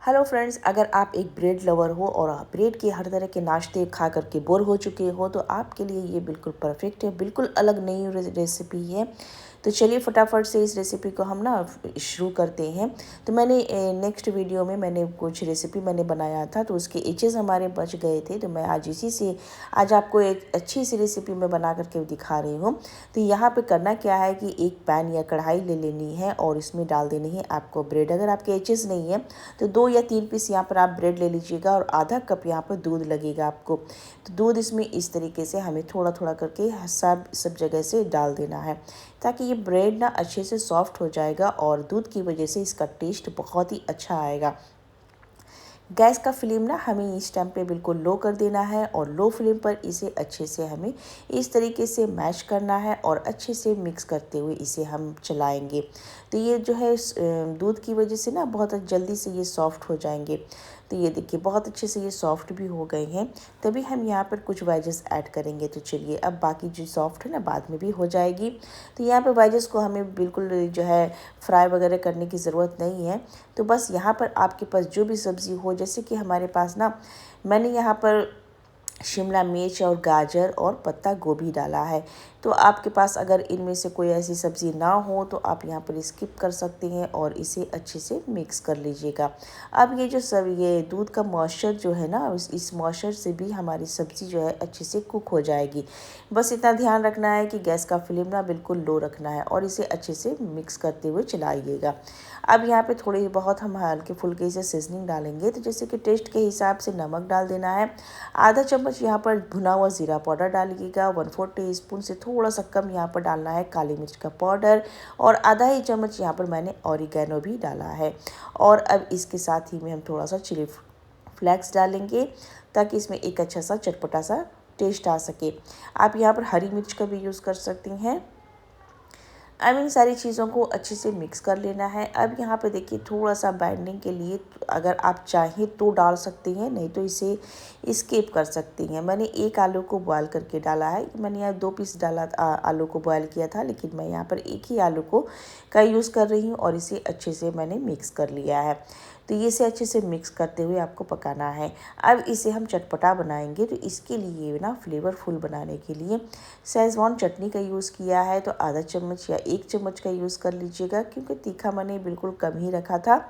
Hello friends, अगर आप एक ब्रेड लवर हो और आप ब्रेड के हर तरह के नाश्ते खा करके बोर हो चुके हो तो आपके लिए ये बिल्कुल परफेक्ट है। बिल्कुल अलग नई रेसिपी है। तो चलिए फटाफट से इस रेसिपी को हम ना शुरू करते हैं। तो मैंने नेक्स्ट वीडियो में मैंने कुछ रेसिपी मैंने बनाया था, तो उसके एचेस हमारे बच गए थे, तो मैं आज इसी से आज आपको एक अच्छी सी रेसिपी मैं बना करके दिखा रही हूँ। तो यहाँ पे करना क्या है कि एक पैन या कढ़ाई ले लेनी है और इसमें डाल देनी है आपको ब्रेड। अगर आपके एचेस नहीं है तो 2 या 3 पीस यहाँ पर आप ब्रेड ले लीजिएगा और आधा कप यहाँ पर दूध लगेगा आपको। तो दूध इसमें इस तरीके से हमें थोड़ा थोड़ा करके सब जगह से डाल देना है, ताकि ये ब्रेड ना अच्छे से सॉफ्ट हो जाएगा और दूध की वजह से इसका टेस्ट बहुत ही अच्छा आएगा। गैस का फ्लेम ना हमें इस टाइम पे बिल्कुल लो कर देना है और लो फ्लेम पर इसे अच्छे से हमें इस तरीके से मैश करना है और अच्छे से मिक्स करते हुए इसे हम चलाएंगे। तो ये जो है दूध की वजह से ना बहुत जल्दी से ये सॉफ्ट हो जाएंगे। तो ये देखिए बहुत अच्छे से ये सॉफ्ट भी हो गए हैं। तभी हम यहाँ पर कुछ वेजेस ऐड करेंगे। तो चलिए अब बाकी जो सॉफ्ट है ना बाद में भी हो जाएगी। तो यहाँ पर वेजेस को हमें बिल्कुल जो है फ्राई वगैरह करने की ज़रूरत नहीं है। तो बस यहाँ पर आपके पास जो भी सब्ज़ी हो, जैसे कि हमारे पास ना मैंने यहाँ पर शिमला मिर्च और गाजर और पत्ता गोभी डाला है। तो आपके पास अगर इनमें से कोई ऐसी सब्ज़ी ना हो तो आप यहाँ पर स्किप कर सकते हैं और इसे अच्छे से मिक्स कर लीजिएगा। अब ये जो ये दूध का मॉइस्चर जो है ना, इस मॉइस्चर से भी हमारी सब्ज़ी जो है अच्छे से कुक हो जाएगी। बस इतना ध्यान रखना है कि गैस का फ्लेम ना बिल्कुल लो रखना है और इसे अच्छे से मिक्स करते हुए चलाइएगा। अब यहाँ पे थोड़ी बहुत हम हल्के फुल्के से सीजनिंग डालेंगे। तो जैसे कि टेस्ट के हिसाब से नमक डाल देना है। आधा चम्मच यहाँ पर भुना हुआ ज़ीरा पाउडर डालिएगा। 1/4 टीस्पून से थोड़ा सा कम यहाँ पर डालना है काली मिर्च का पाउडर और आधा ही चम्मच यहाँ पर मैंने ऑरिगेनो भी डाला है। और अब इसके साथ ही में हम थोड़ा सा चिली फ्लेक्स डालेंगे, ताकि इसमें एक अच्छा सा चटपटा सा टेस्ट आ सके। आप यहाँ पर हरी मिर्च का भी यूज़ कर सकती हैं। अब इन सारी चीज़ों को अच्छे से मिक्स कर लेना है। अब यहाँ पे देखिए थोड़ा सा बाइंडिंग के लिए अगर आप चाहें तो डाल सकती हैं, नहीं तो इसे स्किप कर सकती हैं। मैंने एक आलू को बॉयल करके डाला है। मैंने यहाँ 2 पीस डाला आलू को बॉयल किया था, लेकिन मैं यहाँ पर एक ही आलू का यूज़ कर रही हूँ और इसे अच्छे से मैंने मिक्स कर लिया है। तो ये से अच्छे से मिक्स करते हुए आपको पकाना है। अब इसे हम चटपटा बनाएंगे, तो इसके लिए ना फ्लेवरफुल बनाने के लिए शेज़वान चटनी का यूज़ किया है। तो आधा चम्मच या 1 चम्मच का यूज़ कर लीजिएगा, क्योंकि तीखा मैंने बिल्कुल कम ही रखा था।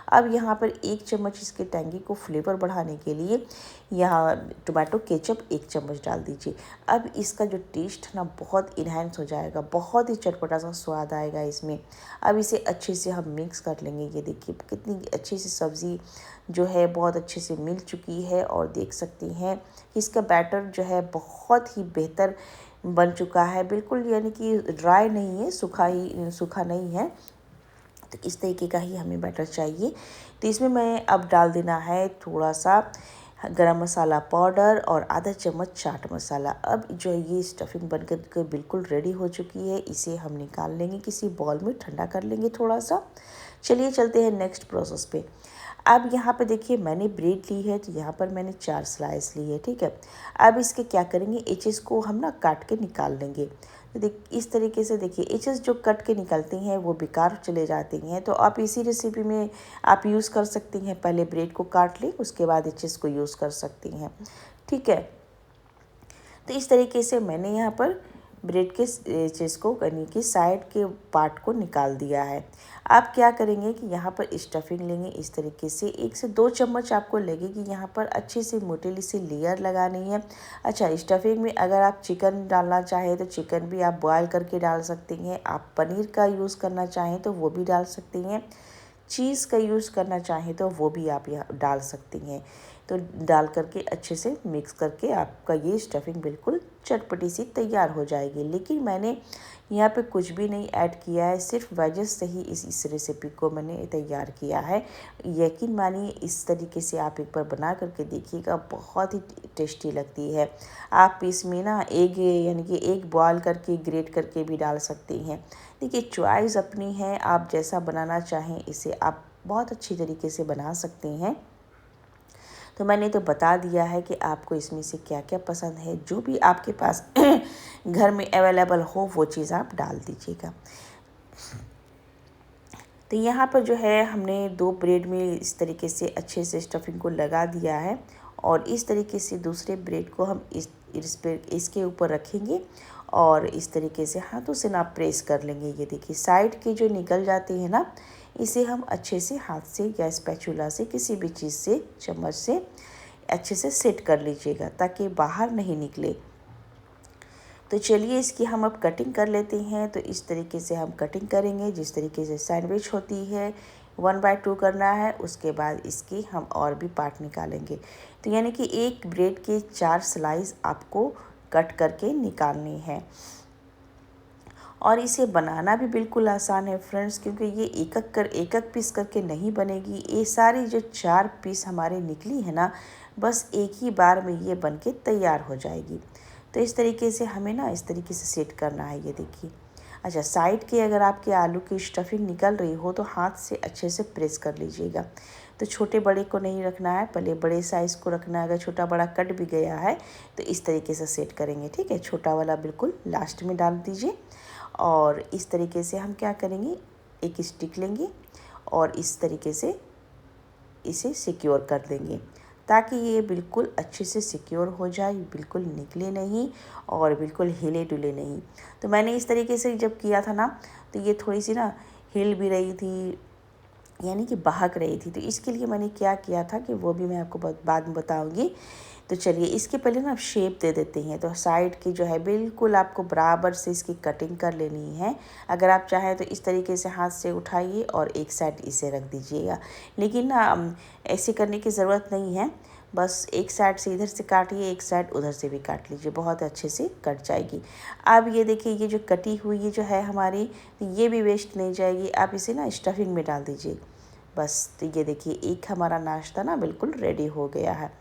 अब यहाँ पर 1 चम्मच इसके टैंगी को फ्लेवर बढ़ाने के लिए यहाँ टोमेटो केचप 1 चम्मच डाल दीजिए। अब इसका जो टेस्ट ना बहुत इन्हेंस हो जाएगा, बहुत ही चटपटा सा स्वाद आएगा इसमें। अब इसे अच्छे से हम मिक्स कर लेंगे। ये देखिए कितनी अच्छी सी सब्ज़ी जो है बहुत अच्छे से मिल चुकी है और देख सकती हैं कि इसका बैटर जो है बहुत ही बेहतर बन चुका है। बिल्कुल यानी कि ड्राई नहीं है, सूखा नहीं है। तो इस तरीके का ही हमें बैटर चाहिए। तो इसमें मैं अब डाल देना है थोड़ा सा गरम मसाला पाउडर और आधा चम्मच चाट मसाला। अब जो है ये स्टफिंग बनकर के बिल्कुल रेडी हो चुकी है। इसे हम निकाल लेंगे किसी बॉल में, ठंडा कर लेंगे थोड़ा सा। चलिए चलते हैं नेक्स्ट प्रोसेस पे। अब यहाँ पे देखिए मैंने ब्रेड ली है, तो यहाँ पर मैंने 4 स्लाइस ली है, ठीक है। अब इसके क्या करेंगे, एचेस को हम ना काट के निकाल लेंगे। तो इस तरीके से देखिए एचेस जो कट के निकलती हैं वो बेकार चले जाती हैं। तो आप इसी रेसिपी में आप यूज़ कर सकती हैं। पहले ब्रेड को काट लें, उसके बाद एचेस को यूज़ कर सकती हैं, ठीक है। तो इस तरीके से मैंने यहाँ पर ब्रेड के एचेस को यानी कि साइड के पार्ट को निकाल दिया है। आप क्या करेंगे कि यहाँ पर स्टफिंग लेंगे इस तरीके से 1 से 2 चम्मच आपको लगेगी यहाँ पर अच्छी सी मोटीली सी लेयर लगानी है। अच्छा, स्टफिंग में अगर आप चिकन डालना चाहें तो चिकन भी आप बॉयल करके डाल सकती हैं। आप पनीर का यूज़ करना चाहें तो वो भी डाल सकती हैं। चीज़ का यूज़ करना चाहें तो वो भी आप यहाँ डाल सकती हैं। तो डाल करके अच्छे से मिक्स करके आपका ये स्टफिंग बिल्कुल चटपटी सी तैयार हो जाएगी। लेकिन मैंने यहाँ पे कुछ भी नहीं ऐड किया है, सिर्फ वेजेस से ही इस रेसिपी को मैंने तैयार किया है। यकीन मानिए इस तरीके से आप एक बार बना करके देखिएगा, बहुत ही टेस्टी लगती है। आप इसमें ना एग यानी कि एग बॉयल करके ग्रेट करके भी डाल सकती हैं। देखिए चॉइस अपनी है, आप जैसा बनाना चाहें इसे आप बहुत अच्छी तरीके से बना सकते हैं। तो मैंने तो बता दिया है कि आपको इसमें से क्या क्या पसंद है। जो भी आपके पास घर में अवेलेबल हो वो चीज़ आप डाल दीजिएगा। तो यहाँ पर जो है हमने 2 ब्रेड में इस तरीके से अच्छे से स्टफिंग को लगा दिया है और इस तरीके से दूसरे ब्रेड को हम इस पे इसके ऊपर रखेंगे और इस तरीके से हाथों से ना प्रेस कर लेंगे। ये देखिए साइड के जो निकल जाते हैं ना, इसे हम अच्छे से हाथ से या स्पैचुला से किसी भी चीज़ से, चम्मच से अच्छे से सेट कर लीजिएगा ताकि बाहर नहीं निकले। तो चलिए इसकी हम अब कटिंग कर लेते हैं। तो इस तरीके से हम कटिंग करेंगे, जिस तरीके से सैंडविच होती है 1/2 करना है। उसके बाद इसकी हम और भी पार्ट निकालेंगे। तो यानी कि एक ब्रेड के 4 स्लाइस आपको कट करके निकालने हैं और इसे बनाना भी बिल्कुल आसान है फ्रेंड्स, क्योंकि ये एक एक पीस करके नहीं बनेगी। ये सारी जो 4 पीस हमारे निकली है ना, बस एक ही बार में ये बनके तैयार हो जाएगी। तो इस तरीके से हमें ना इस तरीके से सेट करना है। ये देखिए। अच्छा, साइड के अगर आपके आलू की स्टफिंग निकल रही हो तो हाथ से अच्छे से प्रेस कर लीजिएगा। तो छोटे बड़े को नहीं रखना है, पहले बड़े साइज़ को रखना है। अगर छोटा बड़ा कट भी गया है तो इस तरीके से सेट करेंगे, ठीक है। छोटा वाला बिल्कुल लास्ट में डाल दीजिए और इस तरीके से हम क्या करेंगे, एक स्टिक लेंगे और इस तरीके से इसे सिक्योर कर देंगे ताकि ये बिल्कुल अच्छे से सिक्योर हो जाए, बिल्कुल निकले नहीं और बिल्कुल हिले डुले नहीं। तो मैंने इस तरीके से जब किया था ना, तो ये थोड़ी सी ना हिल भी रही थी, यानी कि बहक रही थी। तो इसके लिए मैंने क्या किया था कि वो भी मैं आपको बाद में बताऊंगी। तो चलिए इसके पहले ना आप शेप दे देते हैं। तो साइड की जो है बिल्कुल आपको बराबर से इसकी कटिंग कर लेनी है। अगर आप चाहें तो इस तरीके से हाथ से उठाइए और एक साइड इसे रख दीजिएगा, लेकिन ना ऐसे करने की ज़रूरत नहीं है। बस एक साइड से इधर से काटिए, एक साइड उधर से भी काट लीजिए, बहुत अच्छे से कट जाएगी। अब ये देखिए, ये जो कटी हुई ये जो है हमारी, तो ये भी वेस्ट नहीं जाएगी। आप इसे ना स्टफिंग में डाल दीजिए बस। तो ये देखिए एक हमारा नाश्ता ना बिल्कुल रेडी हो गया है।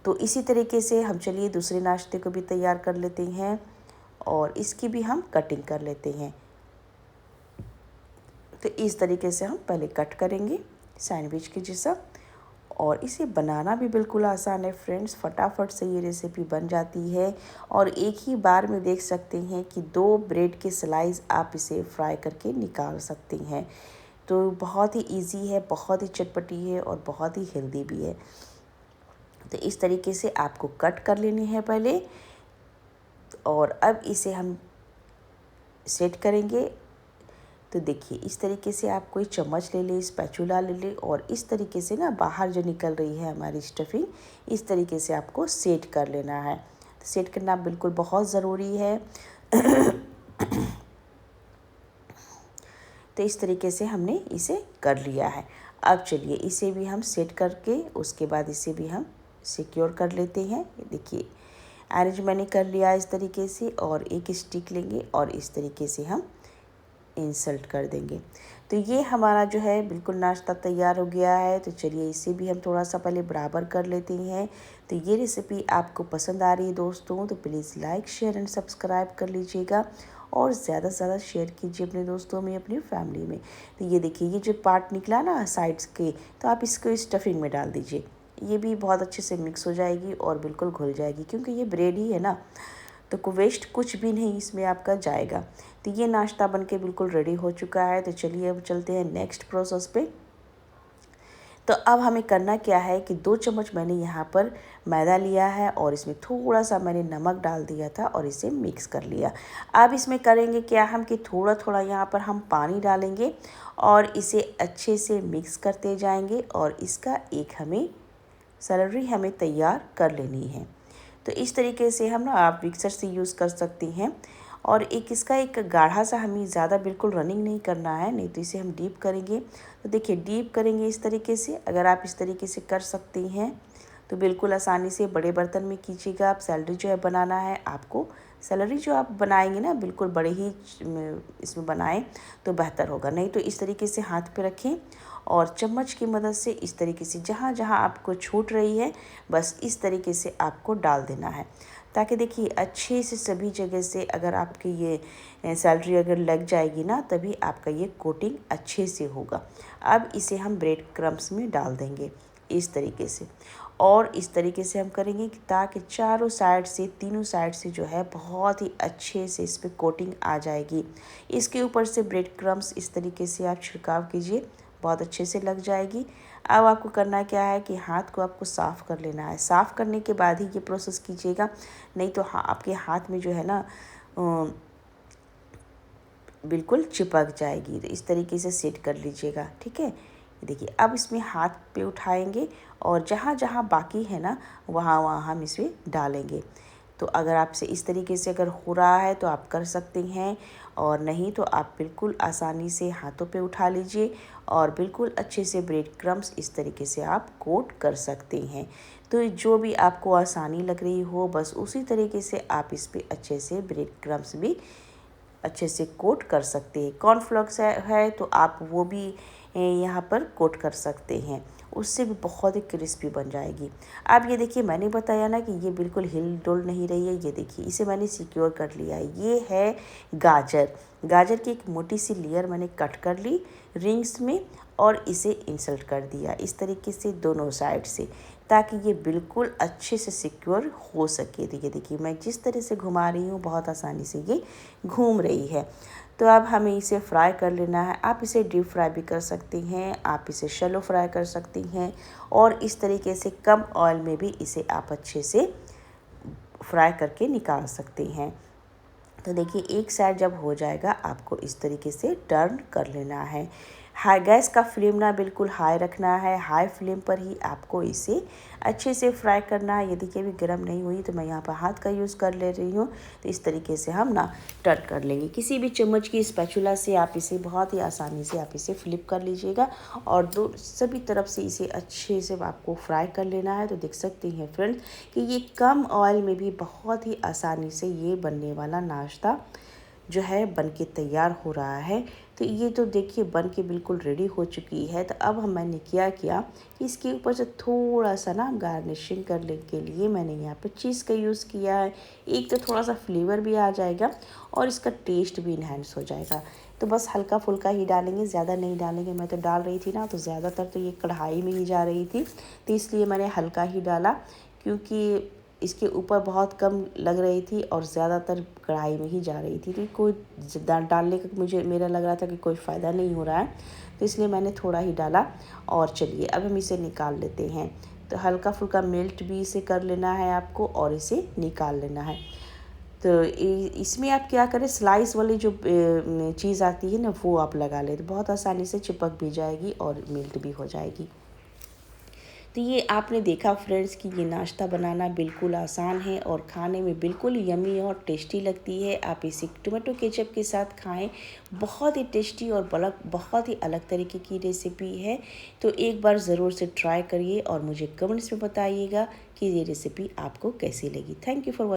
तो इसी तरीके से हम चलिए दूसरे नाश्ते को भी तैयार कर लेते हैं और इसकी भी हम कटिंग कर लेते हैं। तो इस तरीके से हम पहले कट करेंगे सैंडविच के जैसा, और इसे बनाना भी बिल्कुल आसान है फ्रेंड्स। फटाफट से ये रेसिपी बन जाती है और एक ही बार में देख सकते हैं कि 2 ब्रेड के स्लाइस आप इसे फ्राई करके निकाल सकते हैं। तो बहुत ही इजी है, बहुत ही चटपटी है और बहुत ही हेल्दी भी है। तो इस तरीके से आपको कट कर लेने हैं पहले, और अब इसे हम सेट करेंगे। तो देखिए इस तरीके से आप कोई चम्मच ले ले, स्पैचुला ले ले और इस तरीके से ना बाहर जो निकल रही है हमारी स्टफिंग, इस तरीके से आपको सेट कर लेना है। तो सेट करना बिल्कुल बहुत ज़रूरी है। तो इस तरीके से हमने इसे कर लिया है। अब चलिए इसे भी हम सेट करके उसके बाद इसे भी हम सिक्योर कर लेते हैं। देखिए अरेंज मैंने कर लिया इस तरीके से, और एक स्टिक लेंगे और इस तरीके से हम इंसर्ट कर देंगे। तो ये हमारा जो है बिल्कुल नाश्ता तैयार हो गया है। तो चलिए इसे भी हम थोड़ा सा पहले बराबर कर लेते हैं। तो ये रेसिपी आपको पसंद आ रही है दोस्तों, तो please like share and subscribe कर लीजिएगा और ज़्यादा से ज़्यादा शेयर कीजिए अपने दोस्तों में, अपनी फैमिली में। तो ये देखिए ये जो पार्ट निकला ना साइड्स के, तो आप इसको स्टफिंग में डाल दीजिए। ये भी बहुत अच्छे से मिक्स हो जाएगी और बिल्कुल घुल जाएगी, क्योंकि ये ब्रेड ही है ना, तो वेस्ट कुछ भी नहीं इसमें आपका जाएगा। तो ये नाश्ता बनके बिल्कुल रेडी हो चुका है। तो चलिए अब चलते हैं नेक्स्ट प्रोसेस पे। तो अब हमें करना क्या है कि 2 चम्मच मैंने यहाँ पर मैदा लिया है और इसमें थोड़ा सा मैंने नमक डाल दिया था और इसे मिक्स कर लिया। अब इसमें करेंगे क्या हम कि थोड़ा थोड़ा यहाँ पर हम पानी डालेंगे और इसे अच्छे से मिक्स करते जाएंगे और इसका एक हमें स्लरी हमें तैयार कर लेनी है। तो इस तरीके से हम ना आप मिक्सर से यूज़ कर सकती हैं। और एक इसका एक गाढ़ा सा हमें ज़्यादा बिल्कुल रनिंग नहीं करना है, नहीं तो इसे हम डीप करेंगे। तो देखिए डीप करेंगे इस तरीके से। अगर आप इस तरीके से कर सकती हैं तो बिल्कुल आसानी से बड़े बर्तन में कीजिएगा। आप सैलरी जो है बनाना है आपको, सैलरी जो आप बनाएंगे ना बिल्कुल बड़े ही इसमें बनाएं तो बेहतर होगा। नहीं तो इस तरीके से हाथ पे रखें और चम्मच की मदद से इस तरीके से जहाँ जहाँ आपको छूट रही है बस इस तरीके से आपको डाल देना है, ताकि देखिए अच्छे से सभी जगह से अगर आपकी ये सैलरी अगर लग जाएगी ना, तभी आपका ये कोटिंग अच्छे से होगा। अब इसे हम ब्रेड क्रम्स में डाल देंगे। इस तरीके से। और इस तरीके से हम करेंगे कि ताकि चारों साइड से, तीनों साइड से जो है बहुत ही अच्छे से इस पर कोटिंग आ जाएगी। इसके ऊपर से ब्रेड क्रम्स इस तरीके से आप छिड़काव कीजिए, बहुत अच्छे से लग जाएगी। अब आपको करना क्या है कि हाथ को आपको साफ़ कर लेना है। साफ़ करने के बाद ही ये प्रोसेस कीजिएगा, नहीं तो आपके हाथ में जो है ना बिल्कुल चिपक जाएगी। तो इस तरीके से सेट कर लीजिएगा, ठीक है। देखिए अब इसमें हाथ पे उठाएंगे और जहाँ जहाँ बाकी है ना वहाँ वहाँ हम इसमें डालेंगे। तो अगर आपसे इस तरीके से अगर हो रहा है तो आप कर सकते हैं, और नहीं तो आप बिल्कुल आसानी से हाथों पे उठा लीजिए और बिल्कुल अच्छे से ब्रेड क्रम्स इस तरीके से आप कोट कर सकते हैं। तो जो भी आपको आसानी लग रही हो बस उसी तरीके से आप इस पर अच्छे से ब्रेड क्रम्स भी अच्छे से कोट कर सकते हैं। कॉर्नफ्लेक्स है तो आप वो भी यहाँ पर कोट कर सकते हैं, उससे भी बहुत ही क्रिस्पी बन जाएगी। अब ये देखिए मैंने बताया ना कि ये बिल्कुल हिल डुल नहीं रही है। ये देखिए इसे मैंने सिक्योर कर लिया है। ये है गाजर। गाजर की एक मोटी सी लेयर मैंने कट कर ली रिंग्स में और इसे इंसर्ट कर दिया इस तरीके से दोनों साइड से, ताकि ये बिल्कुल अच्छे से सिक्योर हो सके। तो ये देखिए मैं जिस तरह से घुमा रही हूँ बहुत आसानी से ये घूम रही है। तो अब हमें इसे फ्राई कर लेना है। आप इसे डीप फ्राई भी कर सकती हैं, आप इसे शैलो फ्राई कर सकती हैं, और इस तरीके से कम ऑयल में भी इसे आप अच्छे से फ्राई करके निकाल सकते हैं। तो देखिए एक साइड जब हो जाएगा आपको इस तरीके से टर्न कर लेना है। हाई गैस का फ्लेम ना बिल्कुल हाई रखना है, हाई फ्लेम पर ही आपको इसे अच्छे से फ्राई करना है। ये देखिए अभी गर्म नहीं हुई तो मैं यहाँ पर हाथ का यूज़ कर ले रही हूँ। तो इस तरीके से हम ना टर्न कर लेंगे। किसी भी चम्मच की स्पैचुला से आप इसे बहुत ही आसानी से आप इसे फ्लिप कर लीजिएगा और दो सभी तरफ से इसे अच्छे से आपको फ्राई कर लेना है। तो देख सकते हैं फ्रेंड्स कि ये कम ऑयल में भी बहुत ही आसानी से ये बनने वाला नाश्ता जो है बन के तैयार हो रहा है। तो ये तो देखिए बन के बिल्कुल रेडी हो चुकी है। तो अब मैंने क्या किया कि इसके ऊपर से थोड़ा सा ना गार्निशिंग करने के लिए मैंने यहाँ पे चीज़ का यूज़ किया है। एक तो थोड़ा सा फ्लेवर भी आ जाएगा और इसका टेस्ट भी इन्हेंस हो जाएगा। तो बस हल्का फुल्का ही डालेंगे, ज़्यादा नहीं डालेंगे। मैं तो डाल रही थी ना तो ज़्यादातर तो ये कढ़ाई में ही जा रही थी, तो इसलिए मैंने हल्का ही डाला, क्योंकि इसके ऊपर बहुत कम लग रही थी और ज़्यादातर कढ़ाई में ही जा रही थी। तो कोई डालने का मेरा लग रहा था कि कोई फ़ायदा नहीं हो रहा है, तो इसलिए मैंने थोड़ा ही डाला। और चलिए अब हम इसे निकाल लेते हैं। तो हल्का फुल्का मेल्ट भी इसे कर लेना है आपको और इसे निकाल लेना है। तो इसमें आप क्या करें, स्लाइस वाली जो चीज़ आती है ना वो आप लगा लें, तो बहुत आसानी से चिपक भी जाएगी और मेल्ट भी हो जाएगी। तो ये आपने देखा फ्रेंड्स कि ये नाश्ता बनाना बिल्कुल आसान है और खाने में बिल्कुल यमी और टेस्टी लगती है। आप इसे टोमेटो केचप के साथ खाएं, बहुत ही टेस्टी और बहुत ही अलग तरीके की रेसिपी है। तो एक बार ज़रूर से ट्राई करिए और मुझे कमेंट्स में बताइएगा कि ये रेसिपी आपको कैसी लगी। Thank you for